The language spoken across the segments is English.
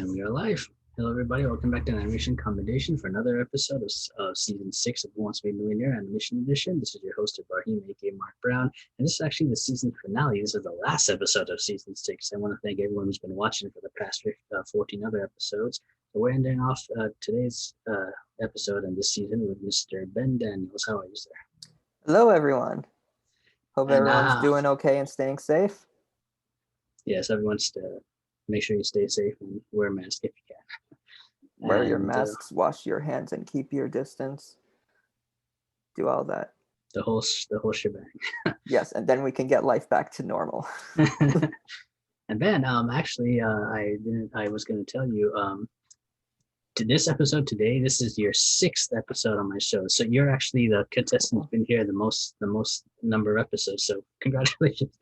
And we are live. Hello, everybody. Welcome back to Animation Commendation for another episode of Season 6 of Who Wants to Be a Millionaire Animation Edition. This is your host, Ibrahim, aka Mark Brown. And this is actually the season finale. This is the last episode of Season 6. I want to thank everyone who's been watching for the past 14 other episodes. So we're ending off today's episode and this season with Mr. Ben Daniels. How are you, sir? Hello, everyone. Hope everyone's doing okay and staying safe. Yes, everyone's make sure you stay safe and wear a mask if you can. Wear your masks, wash your hands, and keep your distance. Do all that. The whole shebang. Yes, and then we can get life back to normal. And Ben, actually, I was going to tell you, to this episode today, this is your 6th episode on my show. So you're actually the contestant who's been here the most number of episodes. So congratulations.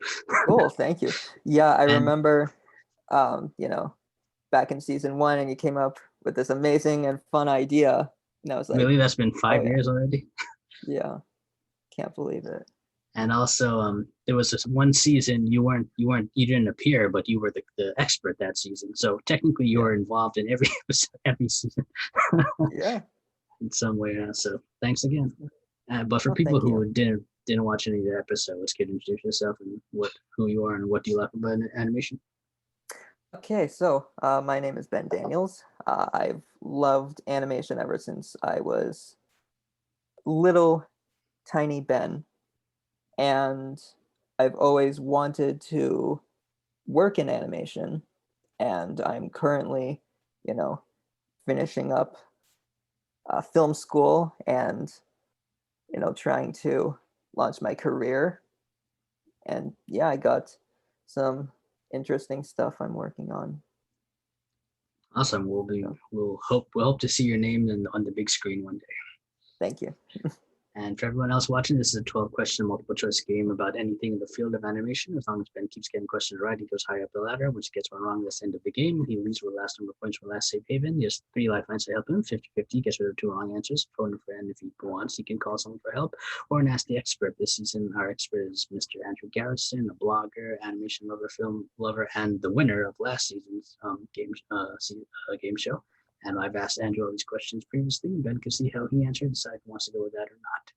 Cool, thank you. Yeah, I remember, back in season 1, and you came up with this amazing and fun idea. And I was like, really, that's been 5 years already. Yeah, can't believe it. And also, there was this one season you didn't appear, but you were the expert that season. So technically, you were involved in every episode, every season. Yeah, in some way. So thanks again. But for people who didn't watch any of the episodes, can you introduce yourself and who you are and what do you like about animation? Okay, so my name is Ben Daniels. I've loved animation ever since I was little, tiny Ben. And I've always wanted to work in animation. And I'm currently, finishing up film school and, trying to launch my career. And yeah, I got some interesting stuff I'm working on. Awesome. We'll hope to see your name on the big screen one day. Thank you. And for everyone else watching, this is a 12-question multiple choice game about anything in the field of animation. As long as Ben keeps getting questions right, he goes higher up the ladder. Once he gets one wrong, that's the end of the game. He leaves with the last number of points for last safe haven. He has 3 lifelines to help him. 50-50, gets rid of 2 wrong answers. Phone a friend if he wants. He can call someone for help or ask the expert. This season, our expert is Mr. Andrew Garrison, a blogger, animation lover, film lover, and the winner of last season's game show. And I've asked Andrew all these questions previously, and Ben can see how he answered and decide if he wants to go with that or not.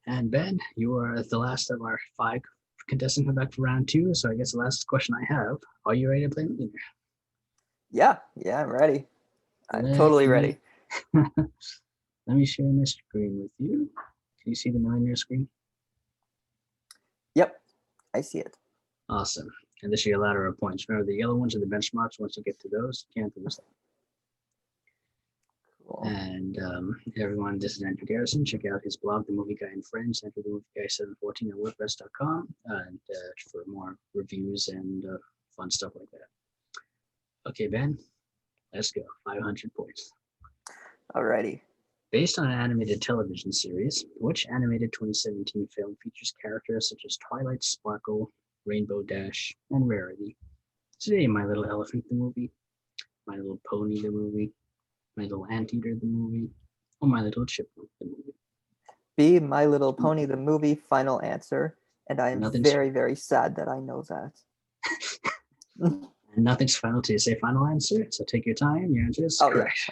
And Ben, you are the last of our 5 contestants come back for round 2. So I guess the last question I have, are you ready to play Millionaire? Yeah, I'm ready. I'm totally ready. Let me share my screen with you. Can you see the Millionaire screen? Yep, I see it. Awesome. And this is your ladder of points. Remember, the yellow ones are the benchmarks. Once you get to those, you can't lose them. And everyone, this is Andrew Garrison. Check out his blog, The Movie Guy and Friends, Andrew the Movie Guy 714 at WordPress.com, and for more reviews and fun stuff like that. Okay, Ben, let's go. 500 points. Alrighty. Based on an animated television series, which animated 2017 film features characters such as Twilight Sparkle, Rainbow Dash, and Rarity? Today, My Little Elephant the movie, My Little Pony the movie, My Little Anteater the movie, or My Little Chipmunk the movie? B, My Little Pony the movie, final answer. And I am very, very sad that I know that. And nothing's final till you say final answer, so take your time. Your answer is correct.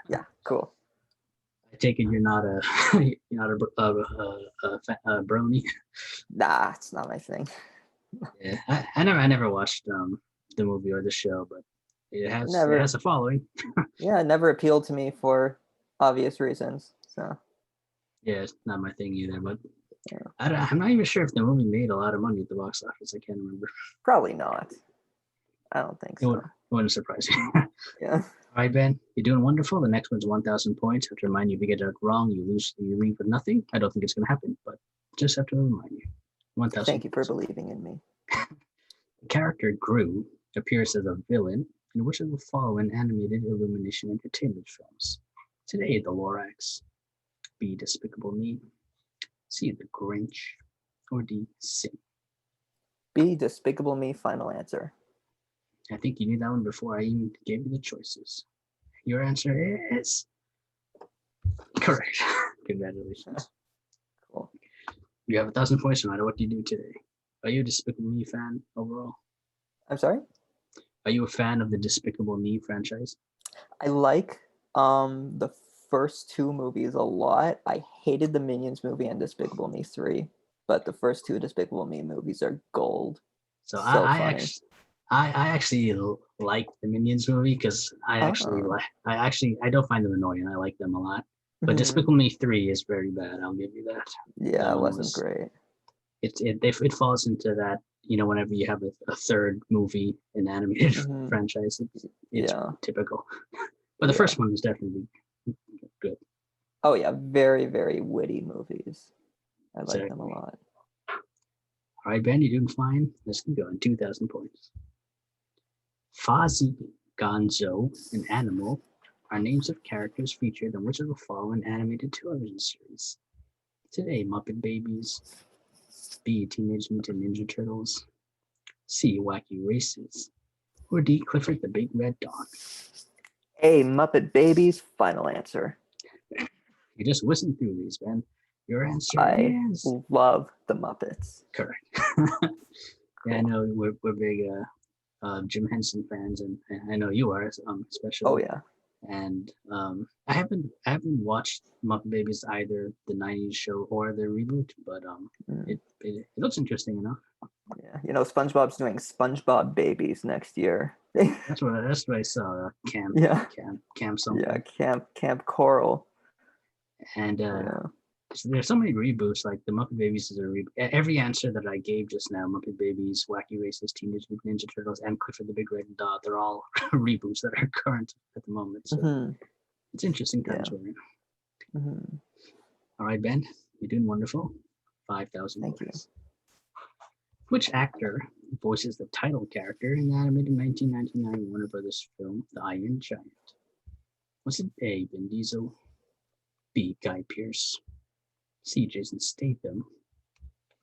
Yeah, cool. I take it you're not a brony. Nah, it's not my thing. Yeah, I never watched the movie or the show, but it has a following. Yeah, it never appealed to me for obvious reasons. So yeah, it's not my thing either. But yeah. I'm not even sure if the movie made a lot of money at the box office. I can't remember. Probably not. I don't think so. It wouldn't surprise you. Yeah. All right, Ben, you're doing wonderful. The next one's 1,000 points. I have to remind you, if you get it wrong, you leave with nothing. I don't think it's going to happen, but just have to remind you. 1,000. Thank you for believing in me. The character Gru appears as a villain in which of the following animated Illumination Entertainment films? Today, The Lorax, B, Despicable Me, C, The Grinch, or D, Sing? B, Despicable Me, final answer. I think you knew that one before I even gave you the choices. Your answer is correct. Congratulations. Cool. You have 1,000 points no matter what you do today. Are you a Despicable Me fan overall? I'm sorry? Are you a fan of the Despicable Me franchise? I like the first two movies a lot. I hated the Minions movie and Despicable Me 3, but the first two Despicable Me movies are gold. So So funny. I actually like the Minions movie because Oh. I don't find them annoying. I like them a lot. But Mhm. Despicable Me 3 is very bad. I'll give you that. Yeah, That it one wasn't was great. it falls into that, whenever you have a third movie in animated Hmm. franchise, it's Yeah, typical. But the yeah. first one is definitely good. Oh yeah, very, very witty movies. I like them a Exactly. lot. All right, Ben, you're doing fine. Let's keep going. 2,000 points. Fozzie, Gonzo, and Animal are names of characters featured in which of the following animated television series? Is it A, Muppet Babies, B, Teenage Mutant Ninja Turtles, C, Wacky Races, or D, Clifford the Big Red Dog? Hey, Muppet Babies, final answer. You just whizzing through these, Ben. Your answer I is love the Muppets. correct. Yeah, I Cool. know we're big Jim Henson fans, and I know you are, Oh especially. yeah. And I haven't watched Muppet Babies, either the '90s show or the reboot, but Mm, it looks interesting enough. yeah. SpongeBob's doing SpongeBob Babies next year. That's what I saw. Yeah. Camp Yeah, something, Camp Coral. and Yeah. so there's so many reboots. Like the Muppet Babies is a reboot. Every answer that I gave just now, Muppet Babies, Wacky Races, Teenage Mutant Ninja Turtles, and Clifford the Big Red Dog, they're all reboots that are current at the moment. So Hmm. it's interesting times Yeah. we're in. Hmm. All right, Ben, you're doing wonderful. 5,000 Thank you. points. Which actor voices the title character in the animated 1999 Warner Brothers film The Iron Giant? Was it A, Vin Diesel, B, Guy Pearce, C, Jason Statham,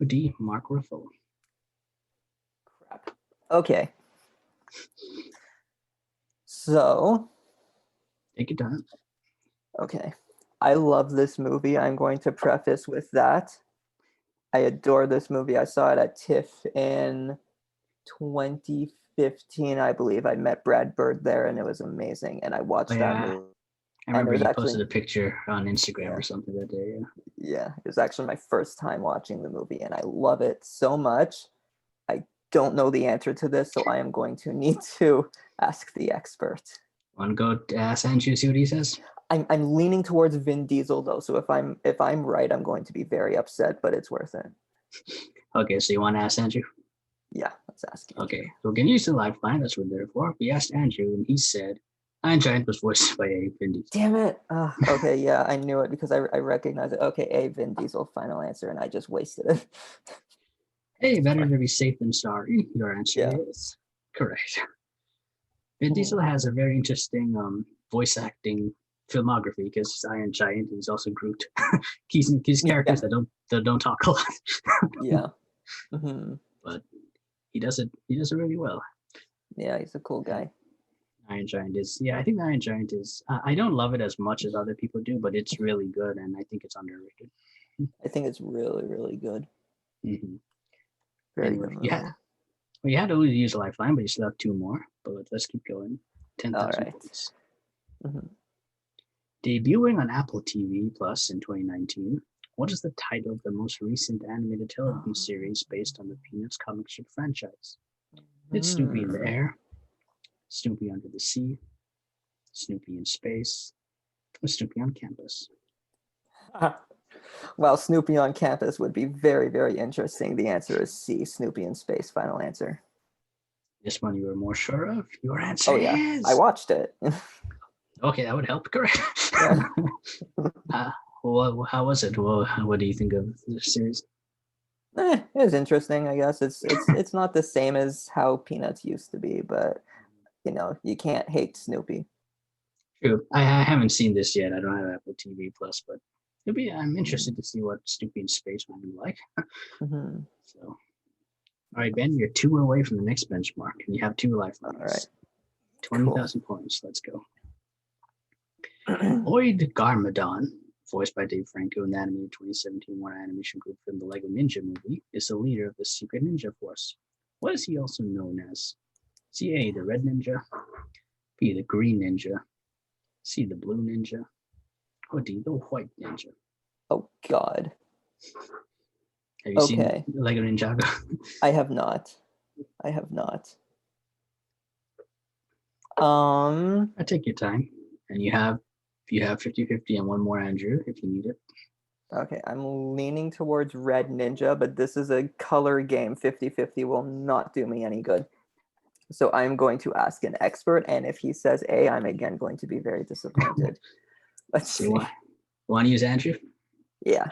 or D, Mark Ruffalo? Crap. Okay. So, Take your time. okay. I love this movie. I'm going to preface with that. I adore this movie. I saw it at TIFF in 2015, I believe. I met Brad Bird there and it was amazing. And I Oh watched that yeah, movie. I And it remember was you actually, posted a picture on Instagram yeah, or something that day. Yeah. yeah, it was actually my first time watching the movie and I love it so much. I don't know the answer to this, so I am going to need to ask the expert. Want to go ask Andrew, see what he says? I'm leaning towards Vin Diesel though, so if I'm right, I'm going to be very upset, but it's worth it. Okay, so you want to ask Andrew? Yeah, let's ask Okay, Andrew. so we can use the lifeline. That's what they're for. We asked Andrew, and he said Iron Giant was voiced by a Vin Diesel. Damn it. Okay, yeah, I knew it because I recognize it. Okay, A, Vin Diesel, final answer, and I just wasted it. Hey, It's better fine. to be safe than sorry. Your answer Yeah. is correct. Vin Mhm. Diesel has a very interesting voice acting filmography because he's Iron Giant and he's also Groot. he's characters Yeah. that don't talk a lot, Yeah. Hmm. but he does it really well. Yeah, he's a cool And guy. Iron Giant is, yeah, I think Iron Giant is. I don't love it as much as other people do, but it's really good, and I think it's underrated. I think it's really, really good. Mm-hmm. Very Anyway, good yeah, movie. well, you had to use a lifeline, but you still have two more. But let's keep going. Ten All thousand right. points. Hmm. Debuting on Apple TV Plus in 2019, what is the title of the most recent animated television series based on the Peanuts comic strip franchise? It's Snoopy in the Hmm. Air, Snoopy Under the Sea, Snoopy in Space, or Snoopy on Campus. While Snoopy on campus would be very, very interesting, the answer is C, Snoopy in space. Final answer. This one you were more sure of. Your answer Oh yeah, I is watched it. okay. That would help. Correct. Yeah. uh, how was it? Well, what do you think of the series? It was interesting, I guess. It's not the same as how Peanuts used to be, but you can't hate Snoopy. True. I haven't seen this yet. I don't have Apple TV Plus, but I'm Mm-hmm. interested to see what Snoopy in Space might be like. Mm-hmm. So, all right, Ben, you're two away from the next benchmark, and you have two All right, lifelines. Twenty cool. thousand points. Let's go. Lloyd Garmadon, voiced by Dave Franco in the animated 2017 Warner Animation Group film The Lego Ninja Movie, is the leader of the Secret Ninja Force. What is he also known as? See A, the red ninja. B, the green ninja. C, the blue ninja. Or D, the white ninja. Oh God. Have you Okay. seen Lego Ninjago? I have not. I have not. Um, I take your time. And you have 50-50 and one more, Andrew, if you need it. okay, I'm leaning towards red ninja, but this is a color game. 50-50 will not do me any good. So I'm going to ask an expert, and if he says A, I'm again going to be very disappointed. Let's see. Why? Want to use Andrew? Yeah.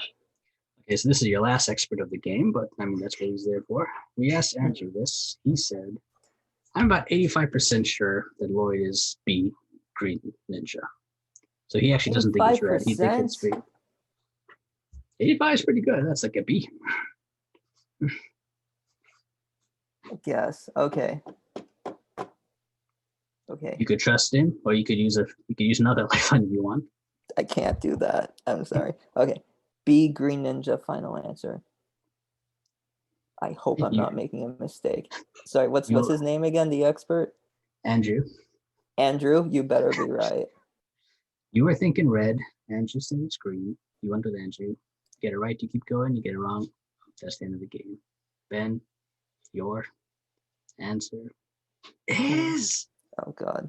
Okay, so this is your last expert of the game, but I mean, that's what he's there for. We asked Andrew this. He said, I'm about 85% sure that Lloyd is B, green ninja. So he actually doesn't think it's red. He thinks it's B. 85 is pretty good. That's like a B. I guess. Okay. Okay. You could trust him, or you could use another lifeline if you want. I can't do that. I'm sorry. Okay. B, green ninja, final answer. I hope I'm not making a mistake. Sorry, what's his name again, the expert? Andrew. Andrew, you better be right. You were thinking red. Andrew said it's green. You went with Andrew. Get it right, you keep going. You get it wrong, that's the end of the game. Ben, your answer is... Oh, God.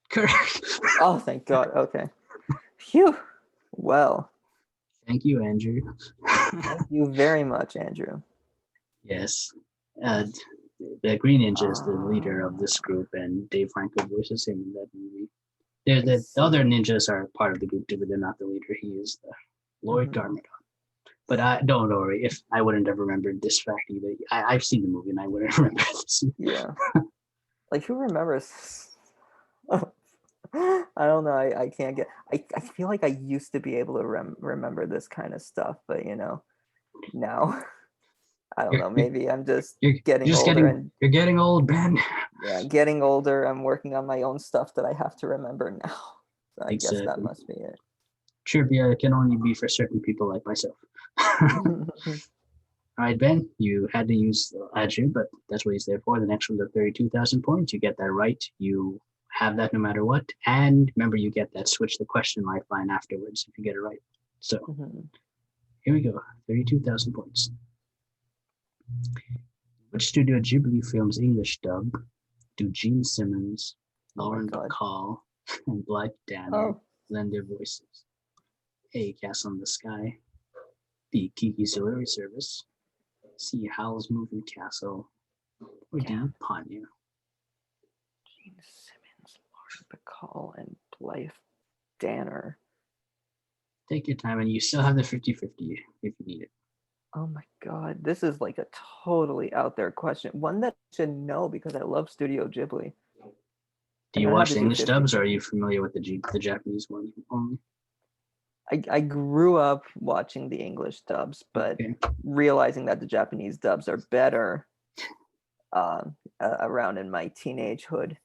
Correct. Oh, thank God. Okay. Phew. Well. Thank you, Andrew. Thank you very much, Andrew. Yes. The Green Ninja is the leader of this group, and Dave Franco voices him in that movie. The other ninjas are part of the group too, but they're not the leader. He is the Lloyd Garmadon. But I don't worry, if I wouldn't have remembered this fact either. I've seen the movie and I wouldn't remember this. Yeah. Like, who remembers? I don't know. I can't get. I feel like I used to be able to remember this kind of stuff, but now I don't know. Maybe I'm just getting older. You're getting old, Ben. Yeah, getting older. I'm working on my own stuff that I have to remember now. So I guess that must be it. Trivia can only be for certain people like myself. All right, Ben, you had to use Andrew, but that's what he's there for. The next one's 32,000 points. You get that right. You have that no matter what. And remember, you get that switch the question lifeline afterwards if you get it right. So here we go, 32,000 points. Which Studio Ghibli film's English dub do Gene Simmons, Lauren Bacall, and Blythe Danner lend their voices? A, Castle in the Sky. B, Kiki's Delivery Service. C, Howl's Moving Castle. Or D, Ponyo. Gene Simmons, Lauren Bacall, and Blythe Danner. Take your time, and you still have the 50-50 if you need it. Oh my God, this is like a totally out there question. One that I should know because I love Studio Ghibli. Do you watch the English dubs, or are you familiar with the Japanese ones only? I grew up watching the English dubs, but realizing that the Japanese dubs are better around in my teenagehood,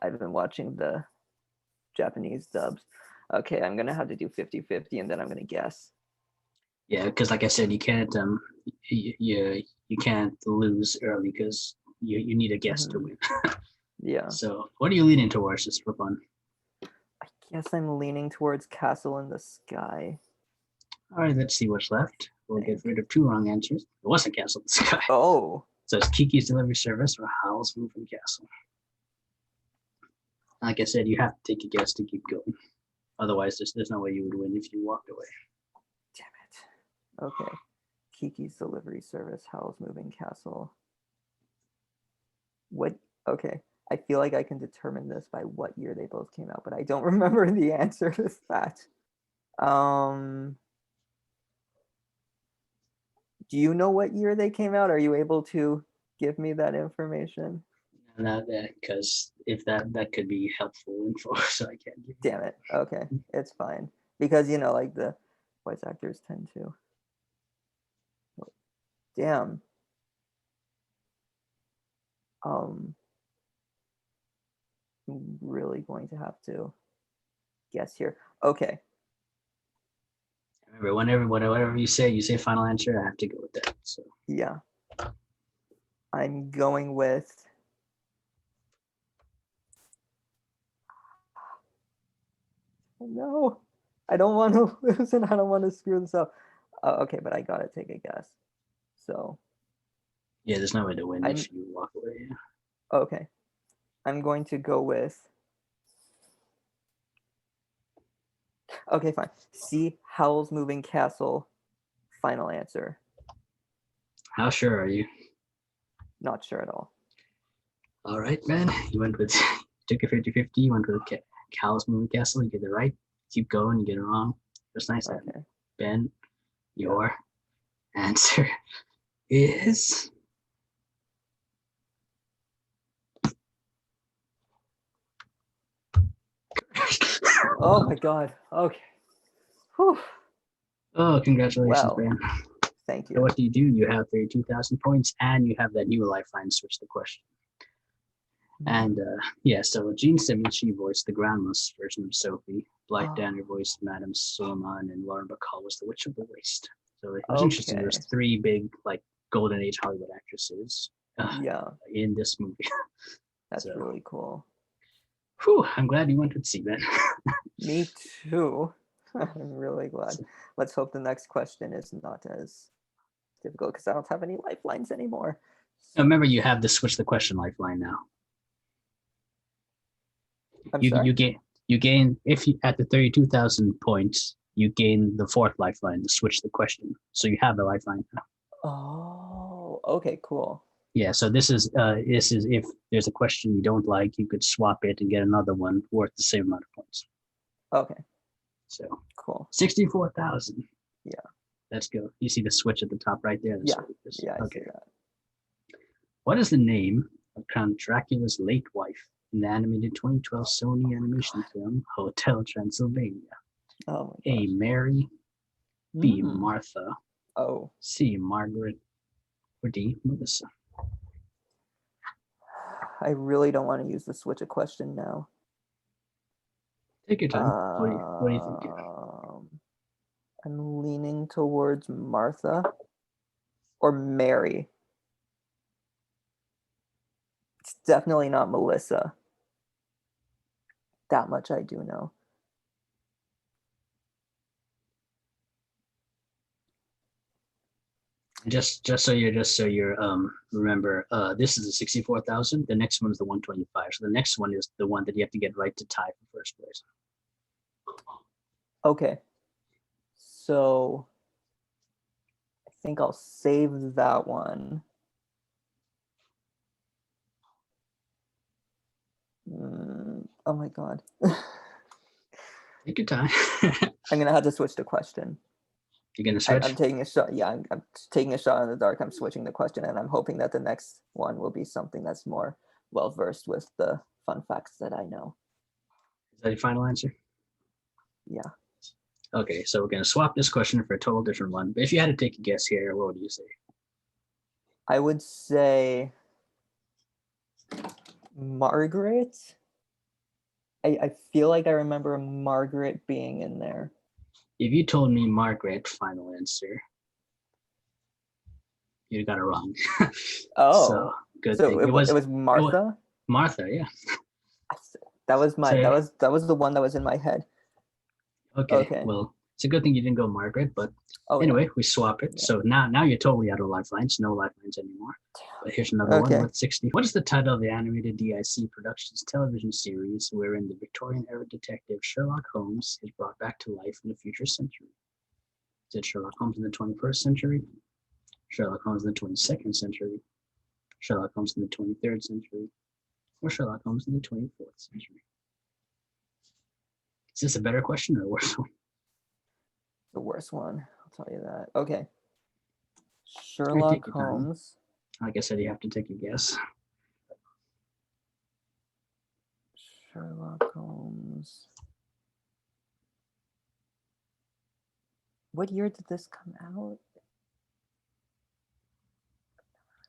I've been watching the Japanese dubs. Okay, I'm going to have to do 50-50 and then I'm going to guess. Yeah, because like I said, you can't you can't lose early because you need a guess to win. Yeah. So what are you leaning towards, just for fun? I guess I'm leaning towards Castle in the Sky. All right, let's see what's left. We'll get rid of 2 wrong answers. It wasn't Castle in the Sky. Oh. So it's Kiki's Delivery Service or Howl's Moving Castle. Like I said, you have to take a guess to keep going. Otherwise, there's no way you would win if you walked away. Damn it. Okay. Kiki's Delivery Service, Howl's Moving Castle. What? Okay. I feel like I can determine this by what year they both came out, but I don't remember the answer to that. Do you know what year they came out? Are you able to give me that information? Not that, because if that could be helpful info, so I can't give you. Damn it. Okay, it's fine. Because, like the voice actors tend to. Damn. I'm really going to have to guess here. Okay. Remember, whatever you say final answer. I have to go with that. So Yeah. I'm going with. No, I don't want to lose and I don't want to screw this up. Okay, but I gotta take a guess. So yeah, there's no way to win I'm if you walk away. Yeah. okay. I'm going to go with. Okay, fine. See Howl's Moving Castle. Final answer. How sure are you? Not sure at all. All right, man. You went with took a 50-50. You went with Cal's Moving Castle. You get it right. Keep going. You get it wrong. It's nice. Okay. Ben, your answer is Oh my god. Okay. Whew. oh, congratulations, Well, Ben. thank So you. what do? You have 32,000 points, and you have that new lifeline. Switch the question. And yeah, so Gene Simmons, she voiced the grandma's version of Sophie. Blythe Danner voiced Madame Solomon, and Lauren Bacall was the Witch of the Waste. So it was interesting. Okay. There's three big like golden age Hollywood actresses Yeah, in this movie. that's So, really cool. whew, I'm glad you went with C, Ben. Me too. I'm really glad. Let's hope the next question is not as difficult because I don't have any lifelines anymore. Remember, you have the switch the question lifeline now. I'm You sorry? you gain if you at the 32,000 points, you gain the fourth lifeline to switch the question. So you have the lifeline now. Oh, okay, cool. Yeah, so this is if there's a question you don't like, you could swap it and get another one worth the same amount of points. Okay, So cool. 64,000. Yeah. Let's go. You see the switch at the top right there? Yeah, yeah, I Okay. see that. What is the name of Count Dracula's late wife in the animated 2012 Sony animation film Hotel Transylvania? Oh my A. gosh. Mary, B. Mm. Martha, Oh, C. Margaret, or D. Melissa? I really don't want to use the switch a question now. Take your time. What do you think? I'm leaning towards Martha or Mary. It's definitely not Melissa. That much I do know. Just so you're remember this is the 64,000. The next one is the 125. So the next one is the one that you have to get right to tie for first place. Okay. So I think I'll save that one. Oh my god. Take your time. I'm gonna have to switch the question. You're gonna switch. I'm taking a shot. Yeah, I'm taking a shot in the dark. I'm switching the question, and I'm hoping that the next one will be something that's more well versed with the fun facts that I know. Is that your final answer? Yeah. Okay, so we're gonna swap this question for a total different one. But if you had to take a guess here, what would you say? I would say Margaret. I feel like I remember Margaret being in there. If you told me Margaret, final answer, you got it wrong. So Oh, good so thing it was it was Martha. Martha. Yeah. That was my So that was the one that was in my head. okay, Okay. well, it's a good thing you didn't go Margaret, but Oh yeah. anyway, we swap it. Yeah. So now you're totally out of lifelines, no lifelines anymore. But here's another one. Okay. What 60? What is the title of the animated DIC Productions television series wherein the Victorian era detective Sherlock Holmes is brought back to life in the future century? Is it Sherlock Holmes in the 21st century? Sherlock Holmes in the 22nd century? Sherlock Holmes in the 23rd century? Or Sherlock Holmes in the 24th century? Is this a better question or a worse one? The worst one. I'll tell you that. Okay. Right, take Sherlock your time. Holmes. Like I said, you have to take a guess. Sherlock Holmes. What year did this come out?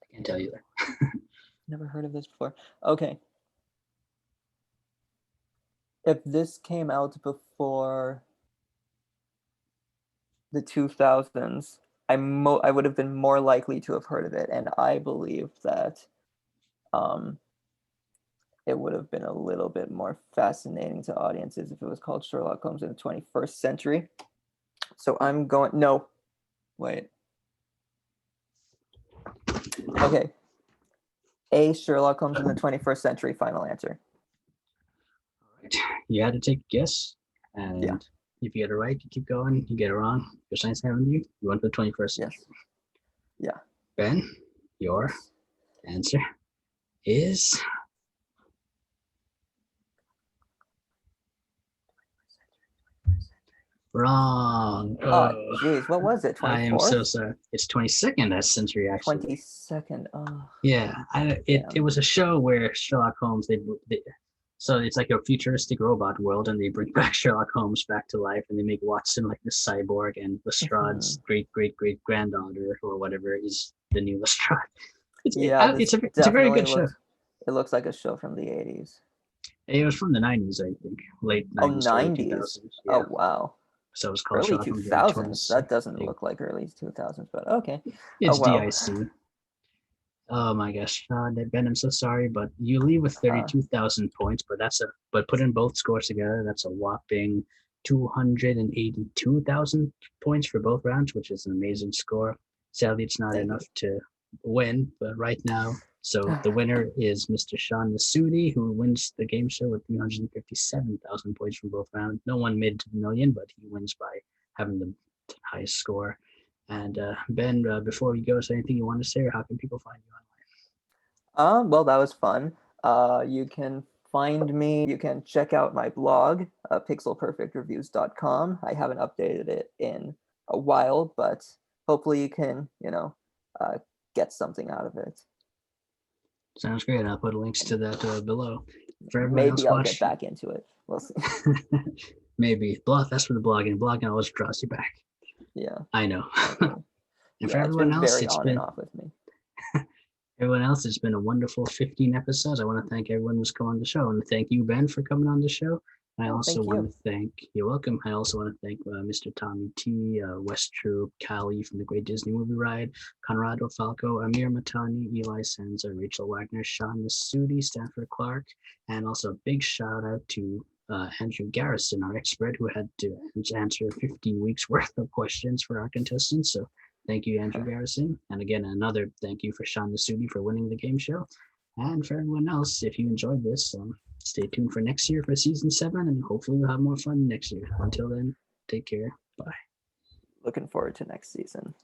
I can't tell you that. Never heard of this before. Okay. If this came out before the 2000s, I would have been more likely to have heard of it, and I believe that it would have been a little bit more fascinating to audiences if it was called Sherlock Holmes in the 21st century. So I'm going, no, wait. Okay. A, Sherlock Holmes in the 21st century, final answer. All right. You had to take a guess, and Yeah. if you get it right, you keep going. You get it wrong, your science having you. You went for the 21st century. Yes. Yeah. Ben, your answer is wrong. Oh, geez, what was it? I am so 24th? sorry. It's 22nd century, actually. 22nd. Oh, Yeah, it was a show where Sherlock Holmes, so it's like a futuristic robot world, and they bring back Sherlock Holmes back to life, and they make Watson like this cyborg, and Lestrade's great granddaughter or whatever is the new Lestrade. It's a very good show. It looks like a show from the 80s. It was from the 90s, I think, late 90s, Oh, 90s. 2000s. Yeah. Oh, wow. So it was called Early Sherlock 2000s. That doesn't look like early 2000s, but okay. It's wow. DIC. Oh my gosh, Ben, I'm so sorry, but you leave with 32,000 points, but put in both scores together, that's a whopping 282,000 points for both rounds, which is an amazing score. Sadly, it's not enough to win, but right now, so the winner is Mr. Sean Masudi, who wins the game show with 357,000 points from both rounds. No one made it to the million, but he wins by having the highest score. And Ben, before we go, is there anything you want to say, or how can people find you online? Well, that was fun. You can find me. You can check out my blog, pixelperfectreviews.com. I haven't updated it in a while, but hopefully you can, get something out of it. Sounds great. I'll put links to that below. For everyone else, I'll get back into it. We'll see. Maybe. That's for the blogging. Blogging always draws you back. Yeah. I know. And for everyone else, it's been on and off with me. Everyone else, it's been a wonderful 15 episodes. I want to thank everyone who's come on the show, and thank you, Ben, for coming on the show. I also want to thank, you're welcome. I also want to thank Mr. Tommy T, West Troop, Callie from the Great Disney Movie Ride, Conrado Falco, Amir Matani, Eli Senza, Rachel Wagner, Sean Masudi, Stanford Clark, and also a big shout out to Andrew Garrison, our expert, who had to answer 15 weeks worth of questions for our contestants. So thank you, Andrew Garrison. And again, another thank you for Sean Masudi for winning the game show. And for everyone else, if you enjoyed this, stay tuned for next year for season 7, and hopefully we'll have more fun next year. Until then, take care. Bye. Looking forward to next season.